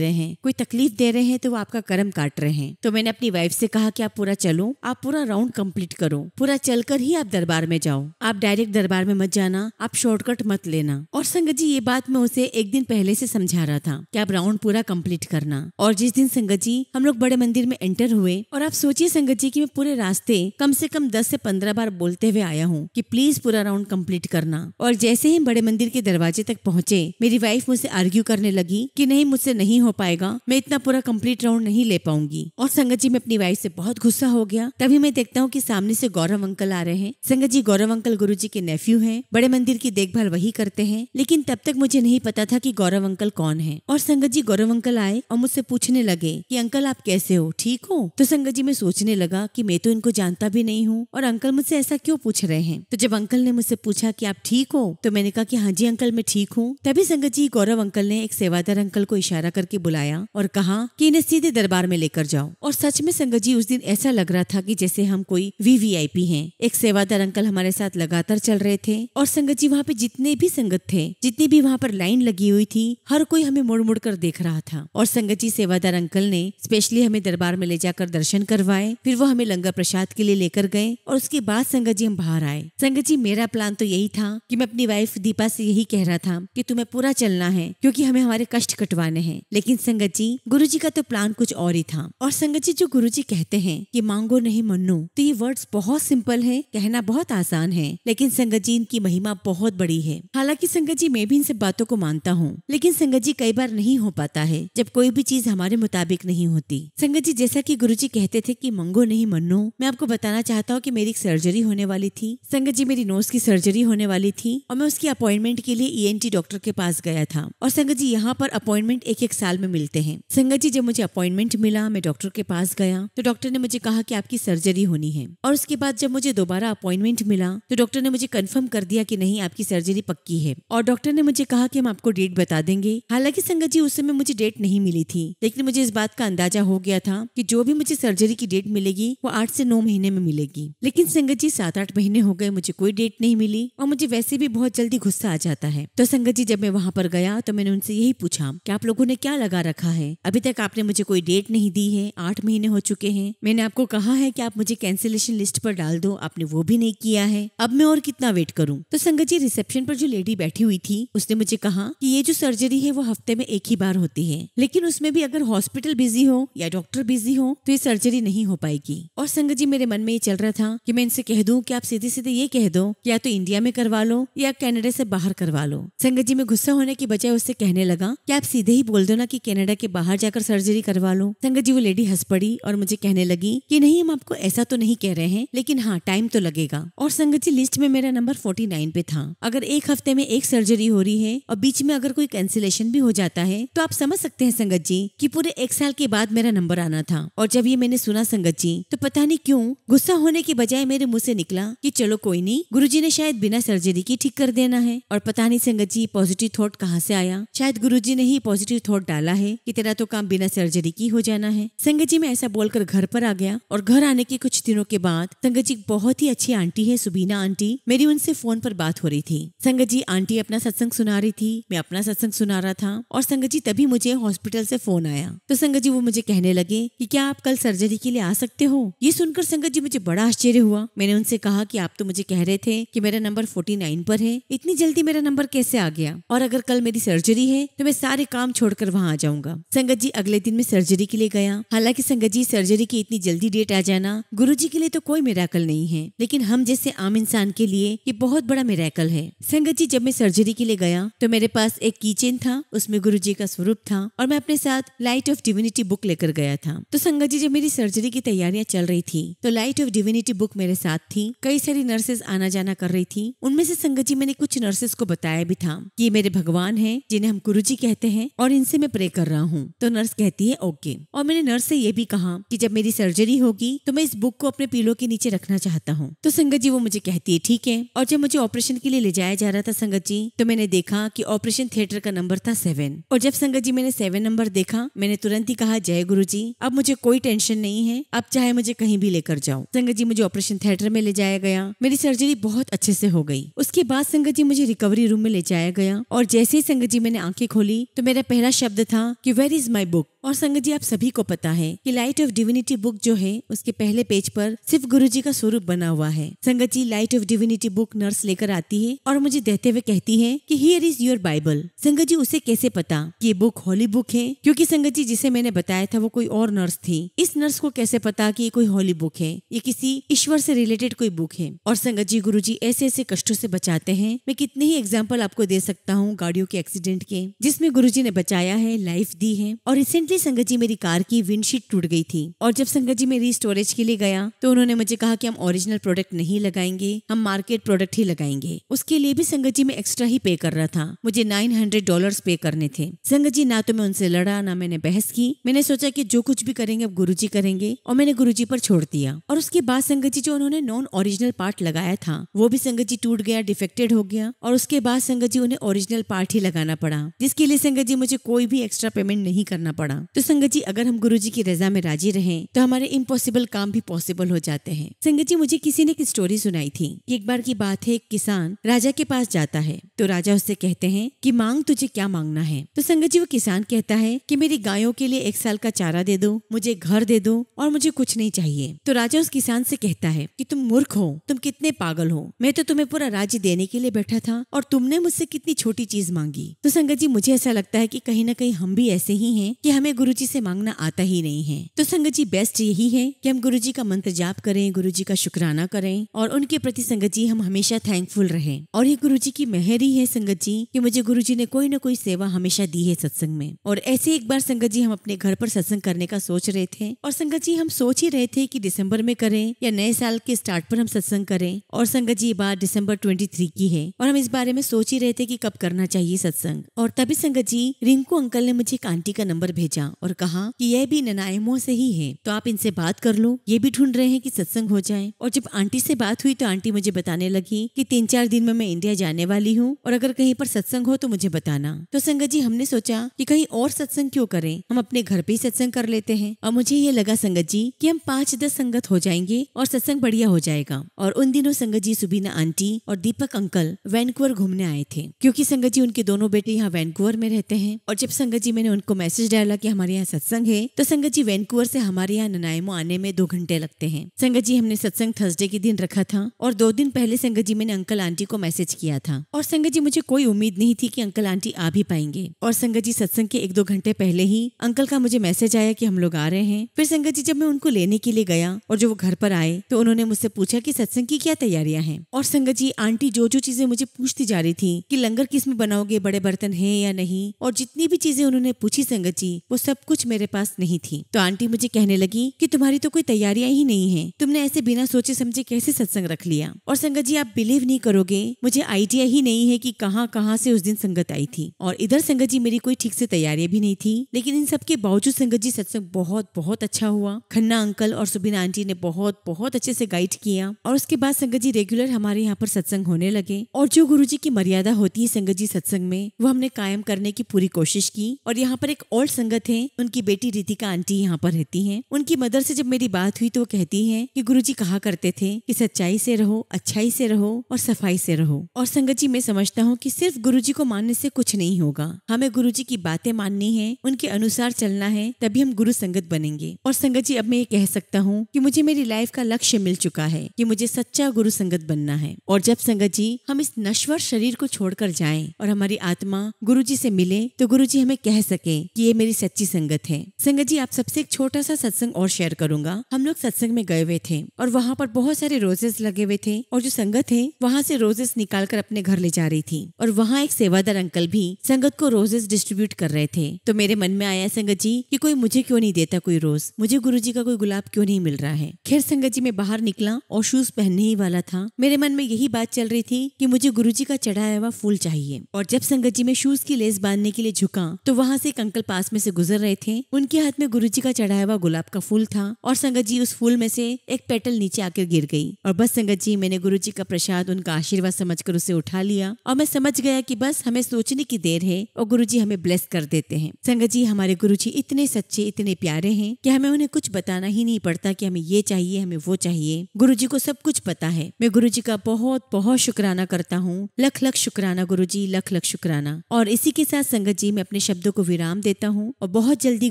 रहे हैं, कोई तकलीफ दे रहे हैं, तो वो आपका कर्म काट रहे हैं। तो मैंने अपनी वाइफ से कहा कि आप पूरा चलो, आप पूरा राउंड कंप्लीट करो, पूरा चलकर ही आप दरबार में जाओ, आप डायरेक्ट दरबार में मत जाना, आप शॉर्टकट मत लेना। और संगत जी ये बात मैं उसे एक दिन पहले से समझा रहा था कि आप राउंड पूरा कंप्लीट करना। और जिस दिन संगत जी हम लोग बड़े मंदिर में एंटर हुए, और आप सोचिए संगत जी कि मैं पूरे रास्ते कम से कम 10 से 15 बार बोलते हुए आया हूँ कि प्लीज पूरा राउंड कंप्लीट करना। और जैसे ही बड़े मंदिर के दरवाजे तक पहुंचे, मेरी वाइफ मुझसे आर्ग्यू करने लगी कि नहीं, मुझसे नहीं हो पाएगा, मैं इतना पूरा कंप्लीट राउंड नहीं ले पाऊंगी। और संगत जी मैं अपनी वाइफ से बहुत गुस्सा हो गया। तभी मैं देखता हूँ कि सामने से गौरव अंकल आ रहे हैं। संगत जी गौरव अंकल गुरुजी के नेफ्यू हैं, बड़े मंदिर की देखभाल वही करते हैं। लेकिन तब तक मुझे नहीं पता था कि गौरव अंकल कौन है। और संगत जी गौरव अंकल आए और मुझसे पूछने लगे कि अंकल आप कैसे हो, ठीक हो? तो संगत जी मैं सोचने लगा कि मैं तो इनको जानता भी नहीं हूँ और अंकल मुझसे ऐसा क्यों पूछ रहे हैं। तो जब अंकल ने मुझसे पूछा कि आप ठीक हो, तो मैंने कहा कि हाँ जी अंकल मैं ठीक हूँ। तभी संगत जी गौरव अंकल ने एक सेवादार अंकल को इशारा करके बुलाया और कहा कि इन्हें सीधे दरबार में लेकर जाओ। और सच में संगत जी उस दिन ऐसा लग रहा था कि जैसे हम कोई वीवीआईपी हैं। एक सेवादार अंकल हमारे साथ लगातार चल रहे थे। और संगत जी वहाँ पे जितने भी संगत थे, जितनी भी वहाँ पर लाइन लगी हुई थी, हर कोई हमें मुड़ मुड़ कर देख रहा था। और संगत जी सेवादार अंकल ने स्पेशली हमें दरबार में ले जाकर दर्शन करवाए, फिर वो हमें लंगर प्रसाद के लिए लेकर गए। और उसके बाद संगत जी हम बाहर आए। संगत जी मेरा प्लान तो यही था कि मैं अपनी वाइफ दीपा से यही कह रहा था कि तुम्हें पूरा चलना है, क्योंकि हमें हमारे कष्ट कटवाने हैं। लेकिन संगत जी गुरुजी का तो प्लान कुछ और ही था। और संगत जी जो गुरुजी कहते हैं कि मांगो नहीं मन्नो, तो ये वर्ड्स बहुत सिंपल है, कहना बहुत आसान है, लेकिन संगत जी इनकी महिमा बहुत बड़ी है। हालांकि संगत जी मैं भी इन सब बातों को मानता हूँ, लेकिन संगत जी कई बार नहीं हो पाता है जब कोई भी चीज हमारे मुताबिक नहीं होती। संगत जी जैसा कि गुरुजी कहते थे कि मांगो नहीं मन्नो, मैं आपको बताना चाहता हूँ कि मेरी एक सर्जरी होने वाली थी। संगत जी मेरी नोज की सर्जरी होने वाली थी और मैं उसकी अपॉइंटमेंट के लिए ईएनटी डॉक्टर के पास गया था। और संगत जी यहाँ पर अपॉइंटमेंट एक एक साल में मिलते हैं। संगत जी जब मुझे अपॉइंटमेंट मिला, मैं डॉक्टर के पास गया तो डॉक्टर ने मुझे कहा कि आपकी सर्जरी होनी है। और उसके बाद जब मुझे दोबारा अपॉइंटमेंट मिला तो डॉक्टर ने मुझे कंफर्म कर दिया कि नहीं, आपकी सर्जरी पक्की है। और डॉक्टर ने मुझे कहा कि हम आपको डेट बता देंगे। हालांकि संगत जी उस समय मुझे डेट नहीं मिली थी, लेकिन मुझे इस बात का अंदाजा हो गया था कि जो भी मुझे सर्जरी की डेट मिलेगी वो 8 से 9 महीने में मिलेगी। लेकिन संगत जी 7-8 महीने हो गए, मुझे कोई डेट नहीं मिली और मुझे वैसे भी बहुत जल्दी गुस्सा आ जाता है। तो संगत जी जब मैं वहाँ पर गया तो मैंने उनसे यही पूछा कि आप लोगों ने क्या लगा रखा है, अभी तक आपने मुझे कोई डेट नहीं दी है, 8 महीने हो चुके हैं। मैंने आपको कहा है कि आप मुझे कैंसिलेशन लिस्ट पर डाल दो, आपने वो भी नहीं किया है, अब मैं और कितना वेट करूं। तो संगत जी रिसेप्शन पर जो लेडी बैठी हुई थी उसने मुझे कहा कि ये जो सर्जरी है वो हफ्ते में एक ही बार होती है, लेकिन उसमें भी अगर हॉस्पिटल बिजी हो या डॉक्टर बिजी हो तो ये सर्जरी नहीं हो पाएगी। और संगत जी मेरे मन में ये चल रहा था कि मैं इनसे कह दूं कि आप सीधे सीधे ये कह दो या तो इंडिया में करवा लो या कनाडा से बाहर करवा लो। संगत जी में गुस्सा होने की बजाय उससे कहने लगा कि आप सीधे ही बोल दो ना कि कनाडा के बाहर जाकर सर्जरी करवा लो। संगत जी वो लेडी हंस पड़ी और मुझे कहने लगी कि नहीं, हम आपको ऐसा तो नहीं कह रहे हैं, लेकिन हाँ टाइम तो लगेगा। और संगत जी लिस्ट में मेरा नंबर 49 पे था। अगर एक हफ्ते में एक सर्जरी हो रही है और बीच में अगर कोई कैंसिलेशन भी हो जाता है तो आप समझ सकते हैं संगत जी कि पूरे 1 साल के बाद मेरा नंबर आना था। और जब ये मैंने सुना संगत जी, तो पता नहीं क्यों गुस्सा होने की बजाय मेरे मुंह से निकला कि चलो कोई नहीं, गुरुजी ने शायद बिना सर्जरी की ठीक कर देना है। और पता नहीं संगत जी पॉजिटिव थॉट कहाँ से आया, शायद गुरुजी ने ही पॉजिटिव थॉट डाला है कि तेरा तो काम बिना सर्जरी की हो जाना है। संगत जी मैं ऐसा बोलकर घर पर आ गया। और घर आने के कुछ दिनों के बाद संगत जी बहुत ही अच्छी आंटी है, सुबीना आंटी, मेरी उनसे फोन पर बात हो रही थी। संगत जी आंटी अपना सत्संग सुना रही थी, मैं अपना सत्संग सुना रहा था। और संगत जी तभी मुझे हॉस्पिटल से फोन आया। तो संगत जी वो मुझे कहने लगे कि क्या आप कल सर्जरी के लिए आ सकते हो। ये सुनकर संगत जी मुझे बड़ा आश्चर्य हुआ। मैंने उनसे कहा कि आप तो मुझे कह रहे थे कि मेरा नंबर 49 पर है, इतनी जल्दी मेरा नंबर कैसे आ गया, और अगर कल मेरी सर्जरी है तो मैं सारे काम छोड़कर वहाँ आ जाऊंगा। संगत जी अगले दिन मैं सर्जरी के लिए गया। हालांकि संगत जी सर्जरी की इतनी जल्दी डेट आ जाना गुरुजी के लिए तो कोई मिरेकल नहीं है, लेकिन हम जैसे आम इंसान के लिए ये बहुत बड़ा मिरेकल है। संगत जी जब मैं सर्जरी के लिए गया तो मेरे पास एक कीचेन था, उसमें गुरुजी का स्वरूप था और मैं अपने साथ लाइट ऑफ डिविनिटी बुक लेकर गया था। तो संगत जी जब मेरी सर्जरी की तैयारियां चल रही थी तो लाइट ऑफ डिविनिटी बुक मेरे साथ थी। कई सारी नर्सेज आना जाना कर रही थी। उनमें से संगत जी मैंने कुछ नर्सेज को बताया भी था कि ये मेरे भगवान हैं जिन्हें हम गुरुजी कहते हैं। हैं और इनसे मैं प्रे कर रहा हूँ। तो नर्स कहती है ओके। और मैंने नर्स से ये भी कहा कि जब मेरी सर्जरी होगी तो मैं इस बुक को अपने पीलो के नीचे रखना चाहता हूँ। तो संगत जी वो मुझे कहती है ठीक है। और जब मुझे ऑपरेशन के लिए ले जाया जा रहा था संगत जी, तो मैंने देखा कि ऑपरेशन थिएटर का नंबर था 7। और जब संगत जी मैंने 7 नंबर देखा, मैंने तुरंत ही कहा जय गुरु जी, अब मुझे कोई टेंशन नहीं है, अब चाहे मुझे कहीं भी लेकर जाओ। संगत जी मुझे ऑपरेशन थिएटर में ले जाया गया। मेरी सर्जरी बहुत अच्छे से हो गई। उसके बाद संगत जी मुझे रिकवरी रूम में ले जाया गया और जैसे ही संगत जी मैंने आंखें खोली तो मेरा पहला शब्द था कि वेयर इज माई बुक। और संगत जी आप सभी को पता है कि लाइट ऑफ डिविनिटी बुक जो है उसके पहले पेज पर सिर्फ गुरुजी का स्वरूप बना हुआ है। Sangat ji light of divinity book nurse लेकर आती है और मुझे देते हुए कहती है कि हियर इज योर बाइबल। संगत जी उसे कैसे पता कि ये बुक होली बुक है, क्योंकि संगत जी जिसे मैंने बताया था वो कोई और नर्स थी। इस नर्स को कैसे पता कि ये कोई होली बुक है, ये किसी ईश्वर से रिलेटेड कोई बुक है। और संगत जी गुरुजी ऐसे ऐसे कष्टों से बचाते हैं। मैं कितने ही एग्जाम्पल आपको दे सकता हूँ गाड़ियों के एक्सीडेंट के, जिसमें गुरुजी ने बचाया है, लाइफ दी है। और रिसेंटली संगत जी मेरी कार की विंडशीट टूट गई थी और जब संगत जी मेरी स्टोरेज के लिए गया तो उन्होंने मुझे कहा कि हम ओरिजिनल प्रोडक्ट नहीं लगाएंगे, हम मार्केट प्रोडक्ट ही लगाएंगे। उसके लिए भी संगत जी में एक्स्ट्रा ही पे कर रहा था। मुझे $900 पे करने थे। संगत जी ना तो मैं उनसे लड़ा, ना मैंने बहस की। मैंने सोचा कि जो कुछ भी करेंगे अब गुरुजी करेंगे और मैंने गुरुजी पर छोड़ दिया। और उसके बाद संगत जी जो उन्होंने नॉन ओरिजिनल पार्ट लगाया था वो भी संगत जी टूट गया, डिफेक्टेड हो गया। और उसके बाद संगत जी उन्हें ओरिजिनल पार्ट ही लगाना पड़ा, जिसके लिए संगत जी मुझे कोई भी एक्स्ट्रा पेमेंट नहीं करना पड़ा। तो संगत जी अगर हम गुरुजी की रजा में राजी रहें तो हमारे इम्पॉसिबल काम भी पॉसिबल हो जाते हैं। संगत जी मुझे किसी ने एक स्टोरी सुनाई थी कि एक बार की बात है, एक किसान राजा के पास जाता है तो राजा उससे कहते हैं कि मांग, तुझे क्या मांगना है। तो संगत जी वो किसान कहता है कि मेरी गायों के लिए 1 साल का चारा दे दो, मुझे घर दे दो और मुझे कुछ नहीं चाहिए। तो राजा उस किसान से कहता है कि तुम मूर्ख हो, तुम कितने पागल हो, मैं तो तुम्हें पूरा राज्य देने के लिए बैठा था और तुमने मुझसे कितनी छोटी चीज मांगी। तो संगत जी मुझे ऐसा लगता है कि कहीं ना कहीं हम भी ऐसे ही हैं कि हमें गुरुजी से मांगना आता ही नहीं है। तो संगत जी बेस्ट यही है कि हम गुरुजी का मंत्र जाप करें, गुरुजी का शुक्राना करें और उनके प्रति संगत जी हम हमेशा थैंकफुल रहें। और ये गुरुजी की मेहर ही है संगत जी कि मुझे गुरुजी ने कोई ना कोई सेवा हमेशा दी है सत्संग में। और ऐसे एक बार संगत जी हम अपने घर पर सत्संग करने का सोच रहे थे और संगत जी हम सोच ही रहे थे कि दिसंबर में करें या नए साल के स्टार्ट पर हम सत्संग करें। और संगत जी ये बात दिसंबर 23 की है और हम इस बारे में सोच ही रहे थे कि कब करना चाहिए सत्संग। और तभी संगत जी रिंकू अंकल ने मुझे एक आंटी का नंबर भेजा और कहा कि यह भी ननायमों से ही है, तो आप इनसे बात कर लो, ये भी ढूंढ रहे हैं कि सत्संग हो जाए। और जब आंटी से बात हुई तो आंटी मुझे बताने लगी कि 3-4 दिन में मैं इंडिया जाने वाली हूँ और अगर कहीं पर सत्संग हो तो मुझे बताना। तो संगत जी हमने सोचा कि कहीं और सत्संग क्यों करें, हम अपने घर पे ही सत्संग कर लेते हैं। और मुझे ये लगा संगत जी कि हम 5-10 संगत हो जाएंगे और सत्संग बढ़िया हो जाएगा। और उन दिनों संगत जी सुबीना आंटी और दीपक अंकल वैनकूवर घूमने आए थे, क्योंकि संगत जी उनके दोनों बेटे यहाँ वैनकूवर में रहते हैं। और जब संगत जी मैंने उनको मैसेज डाला कि हमारे यहाँ सत्संग है तो संगत जी वैनकूवर से हमारे यहाँ ननायमो आने में 2 घंटे लगते हैं। संगत जी हमने सत्संग थर्सडे के दिन रखा था और 2 दिन पहले संगत जी मैंने अंकल आंटी को मैसेज किया था। और संगत जी मुझे कोई उम्मीद नहीं थी कि अंकल आंटी आ भी पाएंगे। और संगत जी सत्संग के 1-2 घंटे पहले ही अंकल का मुझे मैसेज आया कि हम लोग आ रहे हैं। फिर संगत जी जब मैं उनको लेने के लिए गया और जो वो घर पर आए तो उन्होंने मुझसे पूछा कि सत्संग की क्या तैयारियां हैं। और संगत जी आंटी जो चीजें मुझे पूछती जा रही थी कि लंगर किस में बनाओगे, बड़े बर्तन है या नहीं, और जितनी भी चीजें उन्होंने पूछी संगत जी वो सब कुछ मेरे पास नहीं थी। तो आंटी मुझे कहने लगी कि तुम्हारी तो कोई तैयारियां ही नहीं है, तुमने ऐसे बिना सोचे समझे कैसे सत्संग रख लिया। और संगत जी आप बिलीव नहीं करोगे, मुझे आइडिया ही नहीं है कि कहाँ से उस दिन संगत आई थी। और इधर संगत जी मेरी कोई ठीक से तैयारियां भी नहीं थी, लेकिन इन सब के बावजूद संगत जी सत्संग बहुत अच्छा हुआ। खन्ना अंकल और सुबीना आंटी ने बहुत अच्छे से गाइड किया। और उसके बाद संगत जी रेगुलर हमारे यहाँ पर सत्संग होने लगे। और जो गुरुजी की मर्यादा होती है संगत जी सत्संग में वो हमने कायम करने की पूरी कोशिश की। और यहाँ पर एक और संगत है, उनकी बेटी रितिका आंटी यहाँ पर रहती हैं। उनकी मदर से जब मेरी बात हुई तो वो कहती हैं कि गुरुजी कहा करते थे कि सच्चाई से रहो, अच्छाई से रहो और सफाई से रहो। और संगत जी मैं समझता हूँ कि सिर्फ गुरुजी को मानने से कुछ नहीं होगा, हमें गुरुजी की बातें माननी है, उनके अनुसार चलना है, तभी हम गुरु संगत बनेंगे। और संगत जी अब मैं ये कह सकता हूँ कि मुझे मेरी लाइफ का लक्ष्य मिल चुका है कि मुझे सच्चा गुरु संगत बनना है। और जब संगत जी हम इस नश्वर शरीर को छोड़कर जाएं और हमारी आत्मा गुरुजी से मिले तो गुरुजी हमें कह सके कि ये मेरी सच्ची संगत है। संगत जी आप सबसे एक छोटा सा सत्संग और शेयर करूंगा। हम लोग सत्संग में गए हुए थे और वहाँ पर बहुत सारे रोजेस लगे हुए थे और जो संगत है वहाँ से रोजेस निकाल कर अपने घर ले जा रही थी। और वहाँ एक सेवादार अंकल भी संगत को रोजेस डिस्ट्रीब्यूट कर रहे थे। तो मेरे मन में आया संगत जी कि कोई मुझे क्यों नहीं देता कोई रोज, मुझे गुरुजी का कोई गुलाब क्यों नहीं मिल रहा है। खैर संगत जी मैं बाहर निकला और शूज पहनने ही वाला था। मेरे मन में यही बात चल रही थी कि मुझे गुरुजी का चढ़ाया हुआ फूल चाहिए। और जब संगत जी मैं शूज की लेस बांधने पाने के लिए झुका तो वहाँ से एक अंकल पास में से गुजर रहे थे। उनके हाथ में गुरुजी का चढ़ाया हुआ गुलाब का फूल था और संगत जी उस फूल में से एक पेटल नीचे आकर गिर गई। और बस संगत जी, मैंने गुरुजी का प्रसाद, उनका आशीर्वाद समझकर उसे उठा लिया और मैं समझ गया कि बस हमें सोचने की देर है और गुरुजी हमें ब्लेस कर देते हैं। संगत जी, हमारे गुरुजी इतने सच्चे, इतने प्यारे हैं कि हमें उन्हें कुछ बताना ही नहीं पड़ता कि हमें ये चाहिए, हमें वो चाहिए। गुरुजी को सब कुछ पता है। मैं गुरुजी का बहुत बहुत शुक्राना करता हूँ। लख लख शुक्राना गुरुजी, लख लख शुक्राना। और इसी के साथ संगत जी, मैं अपने शब्दों को विराम देता हूँ और बहुत जल्दी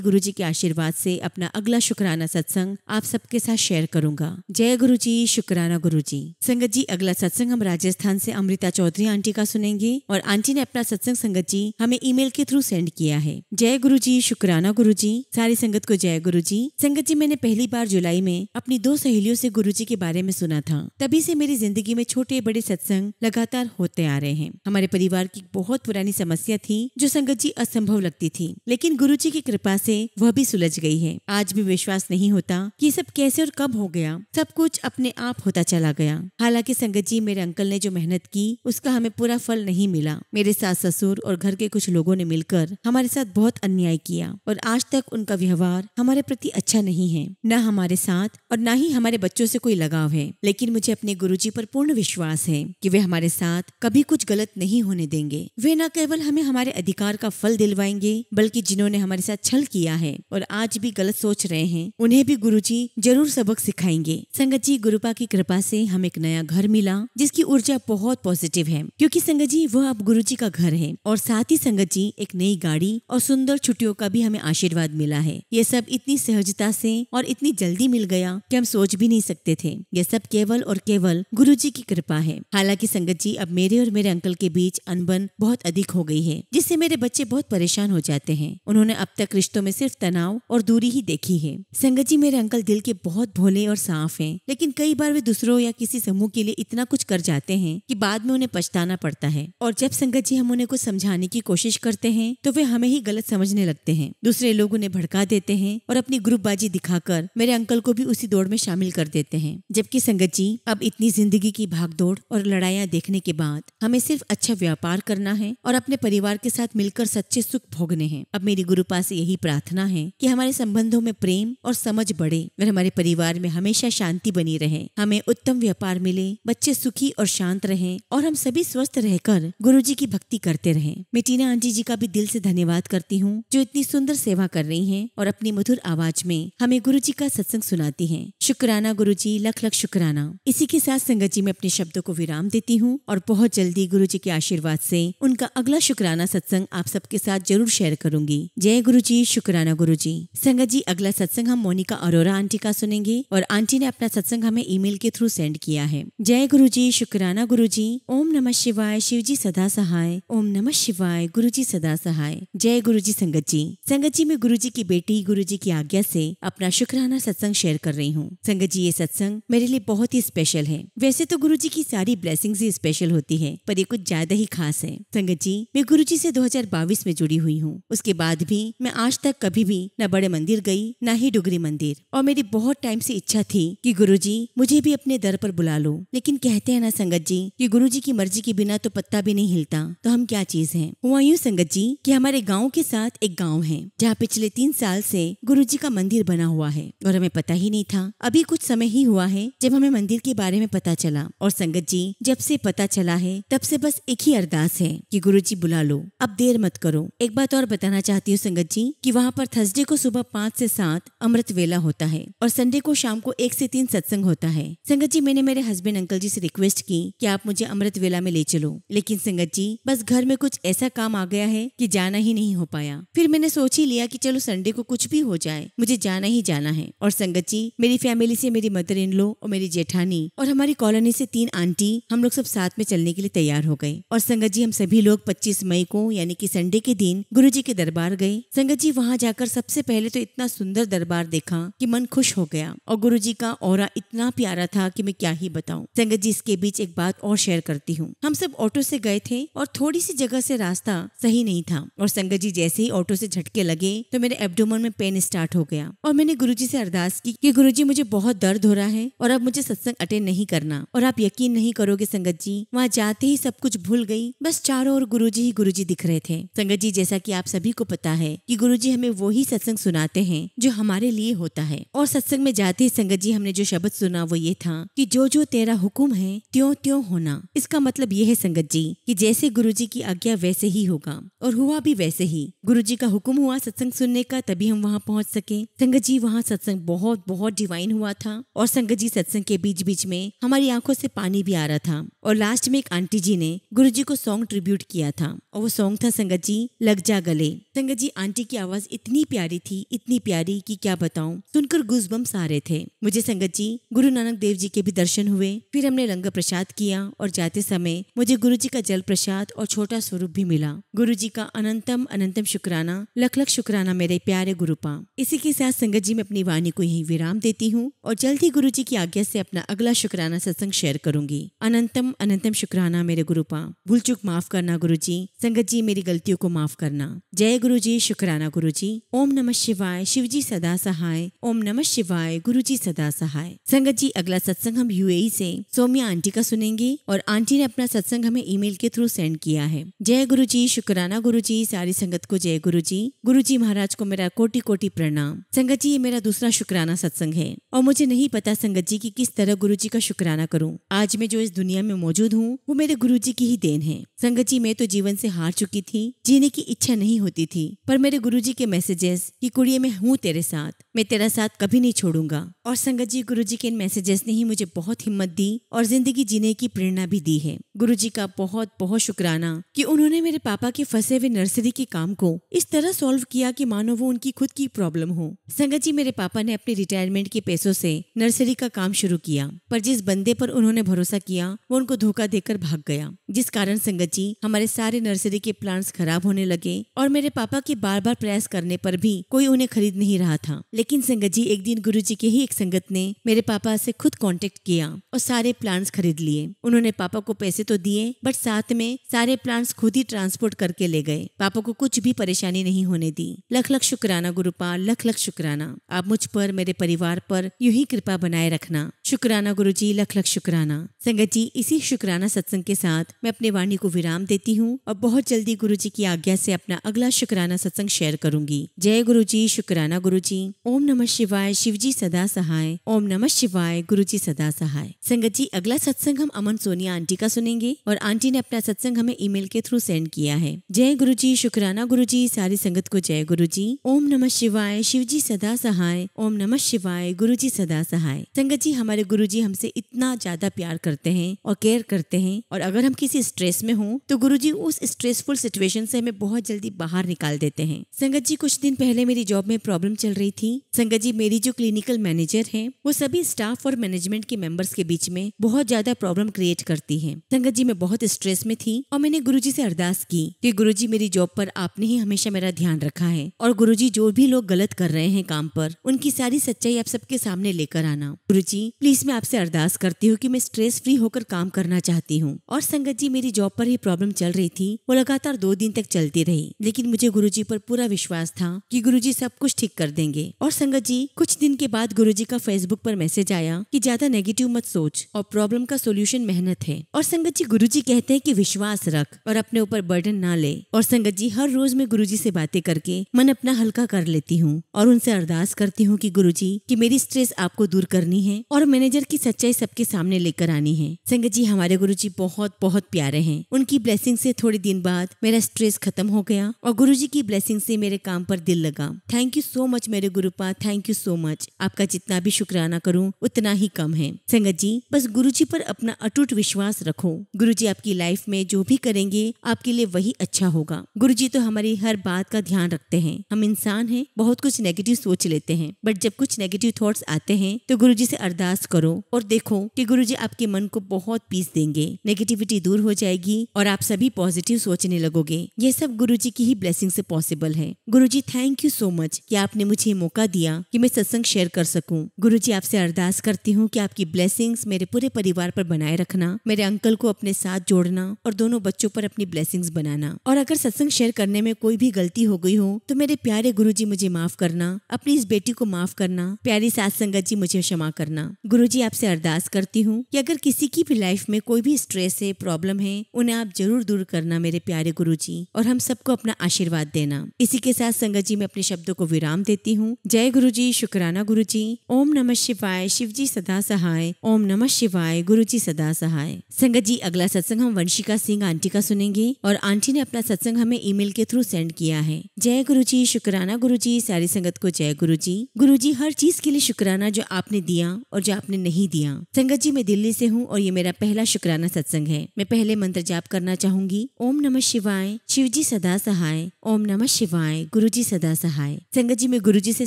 गुरुजी के आशीर्वाद से अपना अगला शुक्राना सत्संग आप सबके साथ शेयर करूंगा। जय गुरुजी, शुक्राना गुरुजी। संगत जी, अगला सत्संग हम राजस्थान से अमृता चौधरी आंटी का सुनेंगे और आंटी ने अपना सत्संग संगत जी हमें ईमेल के थ्रू सेंड किया है। जय गुरुजी, शुक्राना गुरुजी। सारी संगत को जय गुरुजी। संगत जी, मैंने पहली बार जुलाई में अपनी 2 सहेलियों से गुरुजी के बारे में सुना था। तभी से मेरी जिंदगी में छोटे बड़े सत्संग लगातार होते आ रहे हैं। हमारे परिवार की बहुत पुरानी समस्या थी जो संगत जी असंभव लगती थी, लेकिन गुरुजी की कृपा से वह भी सुलझ गई है। आज भी विश्वास नहीं होता कि ये सब कैसे और कब हो गया। सब कुछ अपने आप होता चला गया। हालांकि संगत जी, मेरे अंकल ने जो मेहनत की उसका हमें पूरा फल नहीं मिला। मेरे सास ससुर और घर के कुछ लोगों ने मिलकर हमारे साथ बहुत अन्याय किया और आज तक उनका व्यवहार हमारे प्रति अच्छा नहीं है, न हमारे साथ और न ही हमारे बच्चों से कोई लगाव है। लेकिन मुझे अपने गुरुजी पर पूर्ण विश्वास है कि वे हमारे साथ कभी कुछ गलत नहीं होने देंगे। वे न केवल हमें हमारे अधिकार का फल दिलवाएंगे, बल्कि जिन्होंने हमारे साथ छल किया है और आज भी गलत सोच रहे हैं, उन्हें भी गुरुजी जरूर सबक सिखाएंगे। संगत जी, गुरुपा की कृपा से हमें एक नया घर मिला जिसकी ऊर्जा बहुत पॉजिटिव है, क्योंकि संगत जी वह अब गुरुजी का घर है। और साथ ही संगत जी, एक नई गाड़ी और सुंदर छुट्टियों का भी हमें आशीर्वाद मिला है। ये सब इतनी सहजता से और इतनी जल्दी मिल गया कि हम सोच भी नहीं सकते थे। ये सब केवल और केवल गुरुजी की कृपा है। हालांकि संगत जी, अब मेरे और मेरे अंकल के बीच अनबन बहुत अधिक हो गई है, जिससे मेरे बच्चे बहुत परेशान हो जाते हैं। उन्होंने अब तक रिश्तों में सिर्फ तनाव और दूरी ही देखी है। संगत जी, मेरे अंकल दिल के बहुत भोले और साफ हैं, लेकिन कई बार वे दूसरों या किसी समूह के लिए इतना कुछ कर जाते हैं कि बाद में उन्हें पछताना पड़ता है। और जब संगत जी हम उन्हें कुछ समझाने की कोशिश करते हैं तो वे हमें ही गलत समझने लगते हैं। दूसरे लोग उन्हें भड़का देते हैं और अपनी ग्रुपबाजी दिखाकर मेरे अंकल को भी उसी दौड़ में शामिल कर देते हैं। जबकि संगत जी, अब इतनी जिंदगी की भागदौड़ और लड़ाइयाँ देखने के बाद हमें सिर्फ अच्छा व्यापार करना है और अपने परिवार के साथ मिलकर सच्चे सुख भोगने हैं। अब मेरी गुरुपा से यही प्रार्थना है कि हमारे संबंधों में प्रेम और समझ बढ़े और हमारे परिवार में हमेशा शांति बनी रहे, हमें उत्तम व्यापार मिले, बच्चे सुखी और शांत रहें और हम सभी स्वस्थ रहकर गुरुजी की भक्ति करते रहें। मैं टीना आंटी जी का भी दिल से धन्यवाद करती हूँ जो इतनी सुंदर सेवा कर रही हैं और अपनी मधुर आवाज में हमें गुरुजी का सत्संग सुनाती हैं। शुक्राना गुरुजी, लख लख शुक्राना। इसी के साथ संगत जी, मैं अपने शब्दों को विराम देती हूँ और बहुत जल्दी गुरुजी के आशीर्वाद से उनका अगला शुक्राना सत्संग आप सबके साथ जरूर शेयर करूंगी। जय गुरुजी, शुक्राना गुरुजी। संगत जी, अगला सत्संग हम मोनिका अरोरा आंटी का सुनेंगे और आंटी ने अपना सत्संग हमें ईमेल के थ्रू सेंड किया है। जय गुरुजी, शुक्राना गुरुजी। ओम नमः शिवाय, शिवजी सदा सहाय। ओम नमः शिवाय, गुरुजी सदा सहाय। जय गुरुजी। संगत जी, मैं गुरुजी की बेटी गुरुजी की आज्ञा से अपना शुक्राना सत्संग शेयर कर रही हूँ। संगत जी, ये सत्संग मेरे लिए बहुत ही स्पेशल है। वैसे तो गुरुजी की सारी ब्लेसिंग्स ही स्पेशल होती है, पर ये कुछ ज्यादा ही खास है। संगत जी, मैं गुरुजी से 2022 में जुड़ी हुई हूँ। उसके बाद भी मैं आज तक कभी भी न बड़े मंदिर गई, न ही डुगरी मंदिर। और मेरी बहुत टाइम से इच्छा थी कि गुरुजी मुझे भी अपने दर पर बुला लो, लेकिन कहते हैं ना संगत जी कि गुरुजी की मर्जी के बिना तो पत्ता भी नहीं हिलता, तो हम क्या चीज हैं। हुआ यूं संगत जी कि हमारे गाँव के साथ एक गाँव है जहाँ पिछले 3 साल से गुरुजी का मंदिर बना हुआ है और हमें पता ही नहीं था। अभी कुछ समय ही हुआ है जब हमें मंदिर के बारे में पता चला। और संगत जी, जब से पता चला है तब से बस एक ही अरदास है कि गुरुजी बुला लो, अब देर मत करो। एक बात और बताना चाहती हूँ संगत जी कि वहाँ पर थर्सडे को सुबह 5 से 7 अमृत वेला होता है और संडे को शाम को 1 से 3 सत्संग होता है। संगत जी, मैंने मेरे हस्बैंड अंकल जी से रिक्वेस्ट की कि आप मुझे अमृत वेला में ले चलो, लेकिन संगत जी बस घर में कुछ ऐसा काम आ गया है कि जाना ही नहीं हो पाया। फिर मैंने सोच ही लिया कि चलो संडे को कुछ भी हो जाए, मुझे जाना ही जाना है। और संगत जी, मेरी फैमिली से मेरी मदर इन लॉ और मेरी जेठानी और हमारी कॉलोनी से 3 आंटी, हम लोग सब साथ में चलने के लिए तैयार हो गए। और संगत जी, हम सभी लोग 25 मई को यानी कि संडे के दिन गुरुजी के दरबार गए। संगत जी, वहाँ जाकर सबसे पहले तो इतना सुंदर दरबार देखा कि मन खुश हो गया और गुरुजी का ऑरा इतना प्यारा था कि मैं क्या ही बताऊं। संगत जी, इसके बीच एक बात और शेयर करती हूँ। हम सब ऑटो से गए थे और थोड़ी सी जगह से रास्ता सही नहीं था और संगत जी जैसे ही ऑटो से झटके लगे तो मेरे एब्डोमेन में पेन स्टार्ट हो गया और मैंने गुरुजी से अरदास की कि गुरुजी मुझे बहुत दर्द हो रहा है और अब मुझे सत्संग अटेंड नहीं करना। और आप यकीन नहीं करोगे संगत जी, वहाँ जाते ही सब कुछ भूल गई, बस चारों ओर गुरुजी ही गुरुजी दिख रहे है। संगत जी, जैसा कि आप सभी को पता है कि गुरुजी हमें वो ही सत्संग सुनाते हैं जो हमारे लिए होता है। और सत्संग में जाते ही संगत जी हमने जो शब्द सुना वो ये था कि जो जो तेरा हुक्म है त्यों त्यों होना। इसका मतलब ये है संगत जी कि जैसे गुरुजी की आज्ञा वैसे ही होगा, और हुआ भी वैसे ही। गुरुजी का हुक्म हुआ सत्संग सुनने का, तभी हम वहाँ पहुँच सके। संगत जी वहाँ सत्संग बहुत बहुत डिवाइन हुआ था। और संगत जी सत्संग के बीच बीच में हमारी आंखों से पानी भी आ रहा था। और लास्ट में एक आंटी जी ने गुरुजी को सॉन्ग ट्रिब्यूट किया था, और वो सॉन्ग था संगत जी लग जा गले। संगत जी आंटी की आवाज इतनी प्यारी थी, इतनी प्यारी कि क्या बताऊं, सुनकर गूज़बम्स आ रहे थे मुझे। संगत जी गुरु नानक देव जी के भी दर्शन हुए, फिर हमने लंगर प्रसाद किया, और जाते समय मुझे गुरुजी का जल प्रसाद और छोटा स्वरूप भी मिला। गुरुजी का अनंतम अनंतम शुक्राना, लख लख शुक्राना मेरे प्यारे गुरुपा। इसी के साथ संगत जी मैं अपनी वाणी को यही विराम देती हूँ, और जल्द ही गुरुजी की आज्ञा से अपना अगला शुक्राना सत्संग शेयर करूंगी। अनंतम अनंतम शुक्राना मेरे गुरुपा। भूल चूक माफ करना गुरुजी। संगत जी मेरी गलतियों को माफ करना। जय गुरुजी, शुक्राना गुरुजी। ओम नमः शिवाय, शिवजी सदा सहाय। ओम नमः शिवाय, गुरुजी सदा सहाय। संगत जी अगला सत्संग हम यूएई से सौम्या आंटी का सुनेंगे, और आंटी ने अपना सत्संग हमें ईमेल के थ्रू सेंड किया है। जय गुरुजी, शुक्राना गुरुजी। सारी संगत को जय गुरुजी। गुरुजी महाराज को मेरा कोटि कोटि प्रणाम। संगत जी ये मेरा दूसरा शुक्राना सत्संग है, और मुझे नहीं पता संगत जी की किस तरह गुरुजी का शुक्राना करूं। आज मैं जो इस दुनिया में मौजूद हूँ वो मेरे गुरुजी की ही देन है। संगत जी मैं तो जीवन से हार चुकी थी, जीने की इच्छा नहीं होती थी, पर मेरे गुरुजी के मैसेजेस कि कुड़िए मैं हूँ तेरे साथ, मैं तेरा साथ कभी नहीं छोड़ूंगा। और संगत जी गुरुजी के इन मैसेजेस ने ही मुझे बहुत हिम्मत दी और जिंदगी जीने की प्रेरणा भी दी है। गुरुजी का बहुत बहुत शुक्राना कि उन्होंने मेरे पापा के फंसे हुए नर्सरी के काम को इस तरह सॉल्व किया कि मानो वो उनकी खुद की प्रॉब्लम हो। संगत जी मेरे पापा ने अपने रिटायरमेंट के पैसों से नर्सरी का काम शुरू किया, पर जिस बंदे पर उन्होंने भरोसा किया वो उनको धोखा देकर भाग गया, जिस कारण संगत जी हमारे सारे नर्सरी के प्लांट्स खराब होने लगे, और मेरे पापा के बार बार प्रयास करने पर भी कोई उन्हें खरीद नहीं रहा था। लेकिन संगत जी एक दिन गुरुजी के ही एक संगत ने मेरे पापा से खुद कांटेक्ट किया और सारे प्लांट्स खरीद लिए। उन्होंने पापा को पैसे तो दिए, बट साथ में सारे प्लांट्स खुद ही ट्रांसपोर्ट करके ले गए। पापा को कुछ भी परेशानी नहीं होने दी। लख लख शुक्राना गुरुपाल, लख लख शुक्राना। आप मुझ पर, मेरे परिवार पर यूं ही कृपा बनाए रखना। शुक्राना गुरुजी, लख लख शुक्राना। संगत जी इसी शुक्राना सत्संग के साथ मैं अपने वाणी को विराम देती हूँ, और बहुत जल्दी गुरुजी की आज्ञा से अपना अगला शुक्राना सत्संग शेयर करूंगी। जय गुरुजी, शुक्राना गुरुजी। ओम नमः शिवाय, शिवजी सदा सहाय। ओम नमः शिवाय, गुरुजी सदा सहाय। संगत जी अगला सत्संग हम अमन सोनिया आंटी का सुनेंगे, और आंटी ने अपना सत्संग हमें ईमेल के थ्रू सेंड किया है। जय गुरुजी, शुक्राना गुरुजी। सारी संगत को जय गुरुजी। ओम नमः शिवाय, शिवजी सदा सहाय। ओम नमः शिवाय, गुरुजी सदा सहाय। संगत जी हमारे गुरुजी हमसे इतना ज्यादा प्यार करते हैं और केयर करते हैं, और अगर हम किसी स्ट्रेस में हों तो गुरुजी उस स्ट्रेसफुल सिचुएशन से हमें बहुत जल्दी बाहर निकाल देते हैं। संगत जी कुछ दिन पहले मेरी जॉब में प्रॉब्लम चल रही थी। संगत जी मेरी जो क्लिनिकल मैनेजर है वो सभी स्टाफ और मैनेजमेंट के मेंबर्स के बीच में बहुत ज्यादा प्रॉब्लम क्रिएट करती है। संगत जी मैं बहुत स्ट्रेस में थी, और मैंने गुरुजी से अरदास की कि गुरुजी मेरी जॉब पर आपने ही हमेशा मेरा ध्यान रखा है, और गुरुजी जो भी लोग गलत कर रहे हैं काम पर उनकी सारी सच्चाई आप सबके सामने लेकर आना। गुरुजी प्लीज मैं आपसे अरदास करती हूँ कि मैं स्ट्रेस फ्री होकर काम करना चाहती हूँ। और संगत जी मेरी जॉब पर ही प्रॉब्लम चल रही थी, वो लगातार 2 दिन तक चलती रही, लेकिन मुझे गुरुजी पर पूरा विश्वास था कि गुरुजी सब कुछ ठीक कर देंगे। और संगत जी कुछ दिन के बाद गुरुजी का फेसबुक पर मैसेज आया कि ज्यादा नेगेटिव मत सोच, और प्रॉब्लम का सोल्यूशन मेहनत है। और संगत जी गुरुजी कहते हैं कि विश्वास रख और अपने ऊपर बर्डन ना ले। और संगत जी हर रोज मैं गुरुजी से बातें करके मन अपना हल्का कर लेती हूँ, और उनसे अरदास करती हूँ कि गुरुजी कि मेरी स्ट्रेस आपको दूर करनी है और मैनेजर की सच्चाई सबके सामने लेकर आनी है। संगत जी हमारे गुरुजी बहुत बहुत प्यारे हैं। उनकी ब्लेसिंग से थोड़े दिन बाद मेरा स्ट्रेस खत्म हो गया, और गुरुजी की ब्लेसिंग से मेरे काम पर दिल लगा। थैंक यू सो मच मेरे गुरुपा, थैंक यू सो मच। आपका जितना भी शुक्राना करूं उतना ही कम है। संगत जी बस गुरुजी पर अपना अटूट विश्वास रखो। गुरुजी आपकी लाइफ में जो भी करेंगे आपके लिए वही अच्छा होगा। गुरुजी तो हमारी हर बात का ध्यान रखते हैं। हम इंसान हैं, बहुत कुछ नेगेटिव सोच लेते हैं, बट जब कुछ नेगेटिव थॉट्स आते हैं तो गुरुजी से अरदास करो और देखो कि गुरुजी आपके मन को बहुत पीस देंगे। नेगेटिविटी दूर हो जाएगी और आप सभी पॉजिटिव सोचने लगोगे। ये सब गुरुजी की ही ब्लेसिंग से पॉसिबल है। गुरुजी थैंक यू सो मच कि आपने मुझे मौका दिया कि मैं सत्संग शेयर कर सकूं। गुरुजी आपसे अरदास करती हूँ कि आपकी ब्लेसिंग्स मेरे पूरे परिवार पर बनाए रखना, मेरे अंकल को अपने साथ जोड़ना और दोनों बच्चों पर अपनी ब्लेसिंग्स बनाना। और अगर सत्संग शेयर करने में कोई भी गलती हो गई हो तो मेरे प्यारे गुरुजी मुझे माफ करना, अपनी इस बेटी को माफ करना, प्यारी सास संगत जी मुझे क्षमा करना। गुरुजी आपसे अरदास करती हूँ कि अगर किसी की भी लाइफ में कोई भी स्ट्रेस है, प्रॉब्लम है, उन्हें आप जरूर दूर करना मेरे प्यारे गुरुजी। जी और हम सबको अपना आशीर्वाद देना। इसी के साथ संगत जी मैं अपने शब्दों को विराम देती हूँ। जय गुरु जी, शुक्राना गुरु जी। ओम नमः शिवाय, शिव जी सदा सहाय। ओम नमः शिवाय, गुरु जी सदा सहाय। संगत जी अगला सत्संग हम वंशिका सिंह आंटी का सुनेंगे और आंटी ने अपना सत्संग हमें ईमेल के थ्रू सेंड किया है। जय गुरु जी, शुक्राना गुरु जी। सारी संगत को जय गुरु जी। गुरु जी हर चीज के लिए शुक्राना जो आपने दिया और जो आपने नहीं दिया। संगत जी मैं दिल्ली से हूँ और ये मेरा पहला शुक्राना सत्संग है। मैं पहले मंत्र जाप करना चाहूंगी। ओम नमः शिवाय, शिव जी सदा सहाय। ओम नमः शिवाय, गुरु जी सदा सहाय। संगत जी मैं गुरु जी से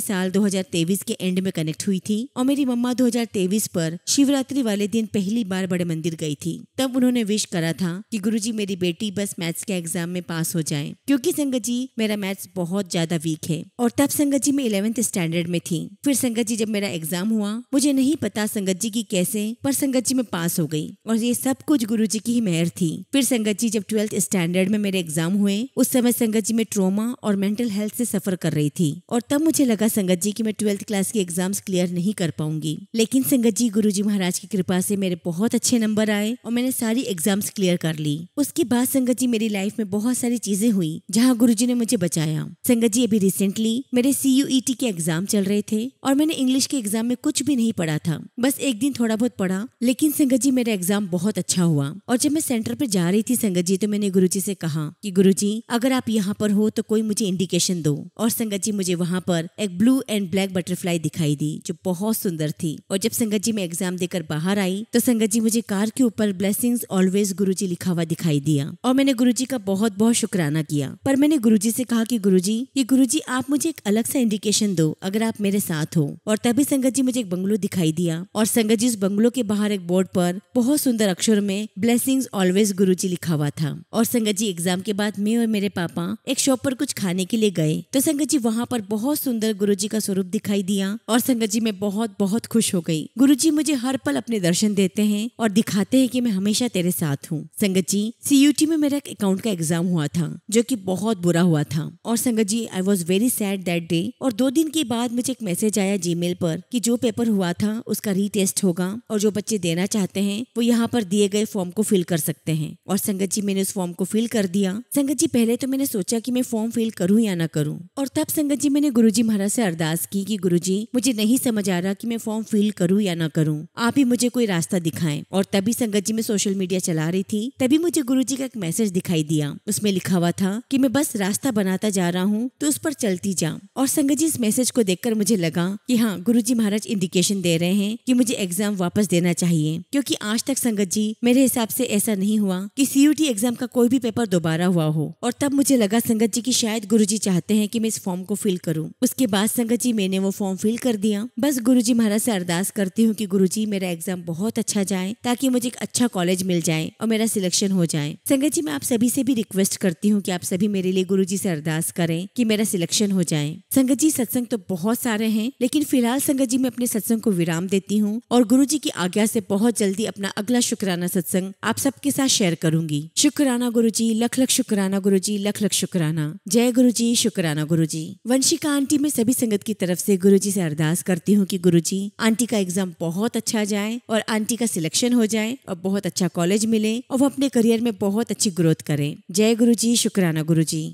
साल 2023 के एंड में कनेक्ट हुई थी और मेरी मम्मा 2023 पर शिवरात्रि वाले दिन पहली बार बड़े मंदिर गई थी। तब उन्होंने विश करा था कि गुरु जी मेरी बेटी बस मैथ्स के एग्जाम में पास हो जाए, क्योंकि संगत जी मेरा मैथ्स बहुत ज्यादा वीक है। और तब संगत जी मैं 11th स्टैंडर्ड में थी। फिर संगत जी जब मेरा एग्जाम हुआ, मुझे नहीं पता संगत जी की कैसे, पर संगत जी में पास हो गई और ये सब कुछ गुरु जी की ही मेहर थी। फिर संगत जी जब 12th स्टैंडर्ड में मेरे एग्जाम हुए, उस समय संगत जी में ट्रोमा और मेंटल हेल्थ से सफर कर रही थी और तब मुझे लगा संगत जी कि मैं 12th क्लास के एग्जाम्स क्लियर नहीं कर पाऊंगी। लेकिन संगत जी गुरु जी महाराज की कृपा से मेरे बहुत अच्छे नंबर आए और मैंने सारी एग्जाम्स क्लियर कर ली। उसके बाद संगत जी मेरी लाइफ में बहुत सारी चीजें हुई जहाँ गुरु जी ने मुझे बचाया। संगत जी अभी रिसेंटली मेरे CUET के एग्जाम चल रहे थे और मैंने इंग्लिश के एग्जाम में कुछ भी नहीं पढ़ा था, बस एक दिन थोड़ा बहुत पढ़ा। लेकिन संगत जी मेरा एग्जाम बहुत अच्छा हुआ और जब मैं सेंटर पर जा रही थी संगत जी, तो मैंने गुरुजी से कहा कि गुरुजी अगर आप यहाँ पर हो तो कोई मुझे इंडिकेशन दो। और संगत जी मुझे वहाँ पर एक ब्लू एंड ब्लैक बटरफ्लाई दिखाई दी जो बहुत सुंदर थी। और जब संगत जी मैं एग्जाम देकर बाहर आई तो संगत जी मुझे कार के ऊपर ब्लेसिंग्स ऑलवेज गुरुजी लिखा हुआ दिखाई दिया और मैंने गुरुजी का बहुत बहुत शुक्राना किया। पर मैंने गुरुजी से कहा कि गुरुजी आप मुझे एक अलग सा इंडिकेशन दो अगर आप मेरे साथ हो। और तभी संगत जी मुझे एक बंगलो दिखाई दिया और संगत जी उस बंगलो के बाहर एक बोर्ड पर बहुत सुंदर अक्षर में ब्लेसिंग्स ऑलवेज गुरुजी लिखा हुआ था। और संगत जी एग्जाम के बाद मैं और मेरे पापा एक शॉप पर कुछ खाने के लिए गए तो संगत जी वहाँ पर बहुत सुंदर गुरुजी का स्वरूप दिखाई दिया और संगत जी मैं बहुत बहुत खुश हो गई। गुरुजी मुझे हर पल अपने दर्शन देते हैं और दिखाते हैं कि मैं हमेशा तेरे साथ हूँ। संगत जी CUT में मेरा एक अकाउंट का एग्जाम हुआ था जो कि बहुत बुरा हुआ था और Sangat ji I was very sad that day. और 2 दिन के बाद मुझे एक मैसेज आया जीमेल पर कि जो पेपर हुआ था उसका रीटेस्ट होगा और जो बच्चे देना चाहते हैं वो यहाँ पर दिए गए फॉर्म को फिल कर सकते हैं। और संगत जी मैंने उस फॉर्म को फिल कर दिया। संगत जी पहले तो मैंने सोचा कि मैं फॉर्म फिल करूँ या ना करूँ और तब संगत जी मैंने गुरुजी महाराज से अरदास की कि गुरुजी मुझे नहीं समझ आ रहा कि मैं फॉर्म फिल करूँ या ना करूँ, आप ही मुझे कोई रास्ता दिखाएं। और तभी संगत जी मैं सोशल मीडिया चला रही थी, तभी मुझे गुरुजी का एक मैसेज दिखाई दिया। उसमें लिखा हुआ था कि मैं बस रास्ता बनाता जा रहा हूँ तो उस पर चलती जा। और संगत जी इस मैसेज को देखकर मुझे लगा कि हाँ गुरुजी महाराज इंडिकेशन दे रहे हैं कि मुझे एग्जाम वापस देना चाहिए, क्योंकि आज तक संगत जी मेरे हिसाब से ऐसा नहीं हुआ कि CUT एग्जाम का कोई भी पेपर दोबारा हुआ हो। और तब मुझे लगा संगत जी कि शायद गुरुजी चाहते हैं कि मैं इस फॉर्म को फिल करूं। उसके बाद संगत जी मैंने वो फॉर्म फिल कर दिया। बस गुरुजी महाराज से अरदास करती हूँ कि गुरुजी मेरा एग्जाम बहुत अच्छा जाए ताकि मुझे एक अच्छा कॉलेज मिल जाए और मेरा सिलेक्शन हो जाए। संगत जी मैं आप सभी से भी रिक्वेस्ट करती हूँ कि आप सभी मेरे लिए गुरुजी से अरदास करें कि मेरा सिलेक्शन हो जाए। संगत जी सत्संग तो बहुत सारे हैं, लेकिन फिलहाल संगत जी मैं अपने सत्संग को विराम देती हूँ और गुरुजी की आज्ञा से बहुत जल्दी अपना अगला शुक्राना सत्संग आप सबके साथ शेयर करूंगी। शुक्राना गुरुजी, लख लख शुक्राना गुरुजी, लख लख शुक्राना। जय गुरुजी, शुक्राना गुरुजी। वंशिका आंटी मैं सभी संगत की तरफ से गुरुजी से अरदास करती हूँ कि गुरुजी आंटी का एग्जाम बहुत अच्छा जाए और आंटी का सिलेक्शन हो जाए और बहुत अच्छा कॉलेज मिले और वो अपने करियर में बहुत अच्छी ग्रोथ करें। जय गुरुजी, शुक्राना गुरुजी।